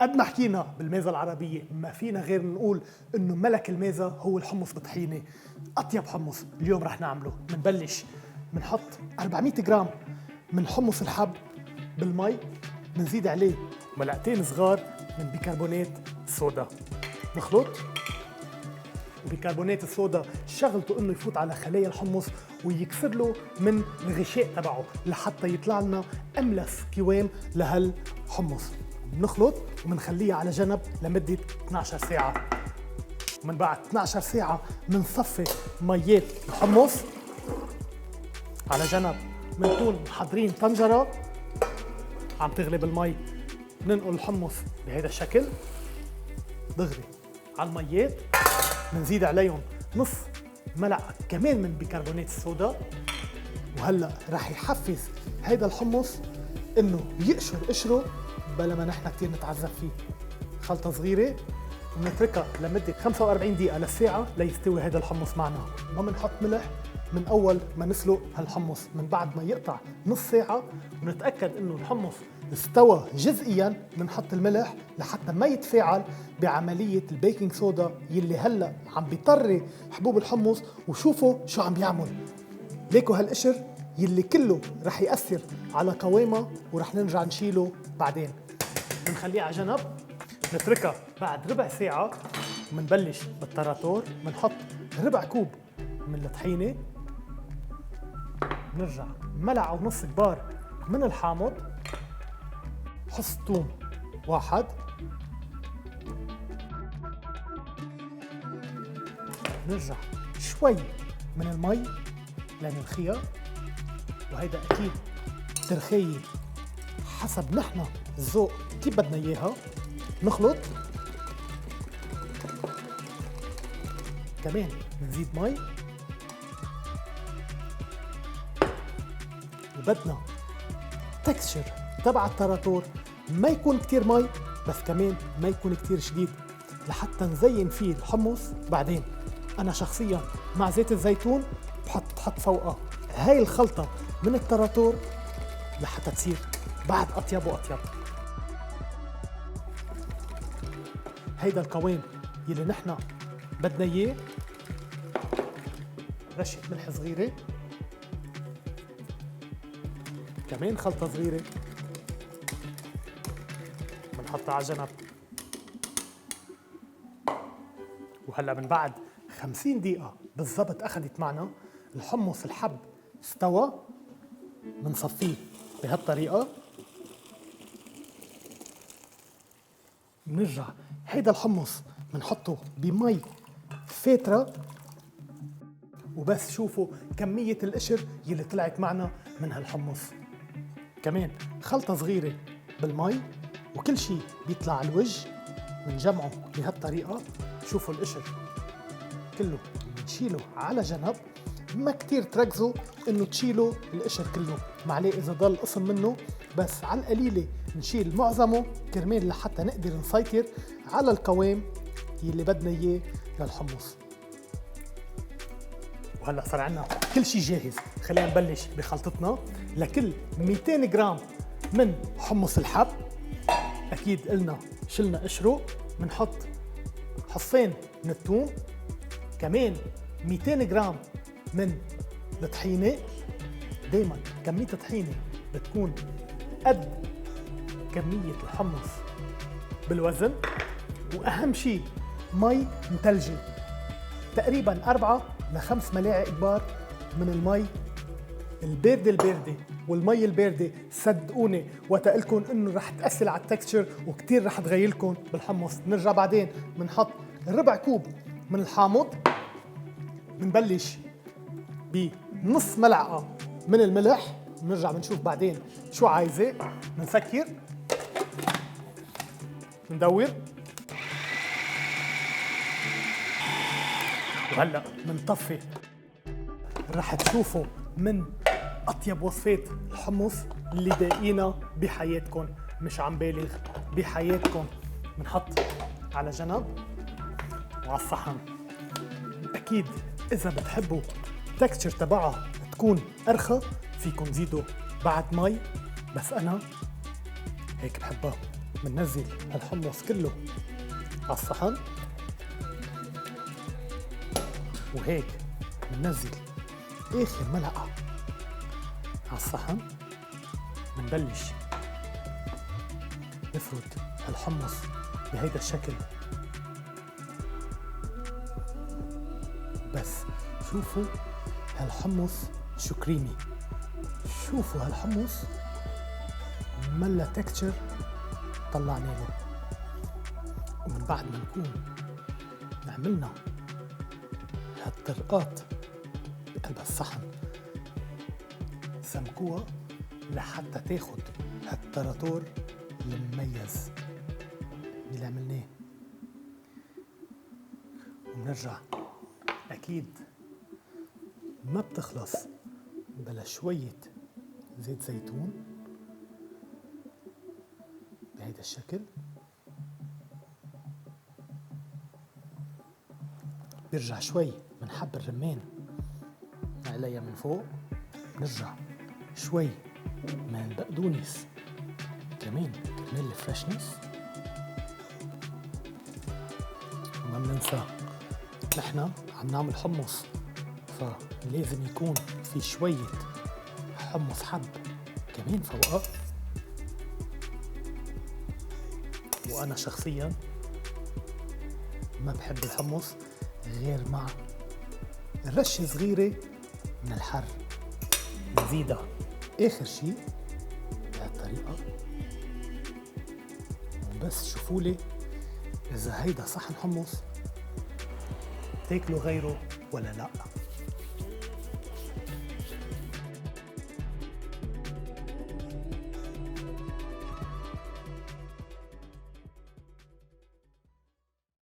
قد ما حكينا بالميزة العربية ما فينا غير نقول انه ملك الميزة هو الحمص بطحينة. اطيب حمص اليوم رح نعمله. منبلش منحط 400 جرام من حمص الحب بالمي، منزيد عليه ملعقتين صغار من بيكربونات الصودا، نخلط. وبيكربونات الصودا شغلته انه يفوت على خلايا الحمص ويكسر له من الغشاء تبعه لحتى يطلع لنا املس قوام لهالحمص. بنخلط وبنخليها على جنب لمدة 12 ساعة. ومن بعد 12 ساعة بنصفي ميات الحمص على جنب. بنكون محضرين طنجرة عم تغلي بالمي، بننقل الحمص بهذا الشكل دغري على الميات، بنزيد عليهم نص ملعقة كمان من بيكربونات الصودا. وهلا رح يحفز هيدا الحمص انه يقشر قشره بلا ما نحن كثير نتعذب فيه. خلطة صغيرة ونتركها لمدة 45 دقيقة للساعة ليستوي هذا الحمص معنا. ما بنحط ملح من أول ما نسلق هالحمص، من بعد ما يقطع نص ساعة ونتأكد إنه الحمص استوى جزئياً بنحط الملح لحتى ما يتفاعل بعملية البيكنج صودا يلي هلأ عم بيطري حبوب الحمص. وشوفوا شو عم بيعمل، ليكوا هالقشر يلي كله رح يأثر على قوامها ورح نرجع نشيله بعدين. بنخليه على جنب، نتركها بعد ربع ساعة ومنبلش بالتراتور. بنحط ربع كوب من الطحينة، بنرجع ملعقة ونص كبار من الحامض، حص ثوم واحد، نرجع شوي من المي لنرخيها. وهيدا أكيد ترخية حسب نحن الذوق كيف بدنا إياها. نخلط كمان، نزيد مي، وبدنا تكستشر تبع التراتور ما يكون كتير مي بس كمان ما يكون كتير شديد لحتى نزين فيه الحمص بعدين. أنا شخصياً مع زيت الزيتون بحط فوقها هاي الخلطة من التراتور لحتى تصير بعد أطيب وأطيب. هيدا القوام يلي نحن بدنا إياه. رشة ملح صغيرة، كمان خلطة صغيرة بنحطها على جنب. وهلا من بعد 50 دقيقة بالضبط أخذت معنا الحمص الحب استوى. بنصفيه بهالطريقة. بنرجع هيدا الحمص بنحطه بمي فاترة، وبس شوفوا كمية القشر يلي طلعت معنا من هالحمص. كمان خلطة صغيرة بالمي وكل شيء بيطلع على الوجه. بنجمعه بهالطريقة. شوفوا القشر كله بنشيله على جنب. ما كتير تركزوا انه تشيلوا القشر كله، معليه اذا ضل قسم منه، بس على القليلة نشيل معظمه كرمال لحتى نقدر نسيطر على القوام يلي بدنا اياه للحمص. وهلا صار عنا كل شيء جاهز. خلينا نبلش بخلطتنا. لكل 200 جرام من حمص الحب اكيد قلنا شلنا قشره، بنحط حصين من الثوم، كمان 200 جرام من الطحينة. دايما كمية الطحينة بتكون قد كمية الحمص بالوزن. وأهم شيء مي متلجة، تقريبا 4 ل5 ملاعق كبار من المي الباردة. والمي الباردة صدقوني وتقلكن انه رح تأثر على التكستشر وكتير رح تغيرلكن بالحمص. بنرجع بعدين بنحط ربع كوب من الحامض، بنبلش بنص ملعقة من الملح، بنرجع بنشوف بعدين شو عايزة. بنسكر، بندور، وهلا بنطفي. رح تشوفوا من أطيب وصفات الحمص اللي داقينا بحياتكم، مش عم بالغ، بحياتكم. بنحط على جنب وعلى الصحن. أكيد إذا بتحبوا التكستشر تبعها تكون أرخى فيكم زيدوا بعد مي، بس أنا هيك بحبها. بننزل الحمص كله على الصحن، وهيك بننزل آخر ملعقة على الصحن. بنبلش نفرد الحمص بهيدا الشكل. بس شوفوا هالحمص شو كريمي، شوفوا هالحمص ملا تكتشر طلعنا له. ومن بعد ما نكون عملنا هالطرقات بقلب الصحن، سمكوها لحتى تاخد هالتراتور المميز اللي عملناه. وبنرجع أكيد ما بتخلص بلا شوية زيت زيتون بهيدا الشكل. بيرجع شوي من حب الرمان عليها من فوق، بنرجع شوي من البقدونس كمان كرمال الفريشنس. وما بننسى نحن عم نعمل حمص، فلازم يكون في شوية حمص حب كمان فوقها. وأنا شخصيا ما بحب الحمص غير مع رشة صغيرة من الحر. نزيدها آخر شي بهالطريقة. بس شوفولي إذا هيدا صحن حمص تاكلوا غيره ولا لأ.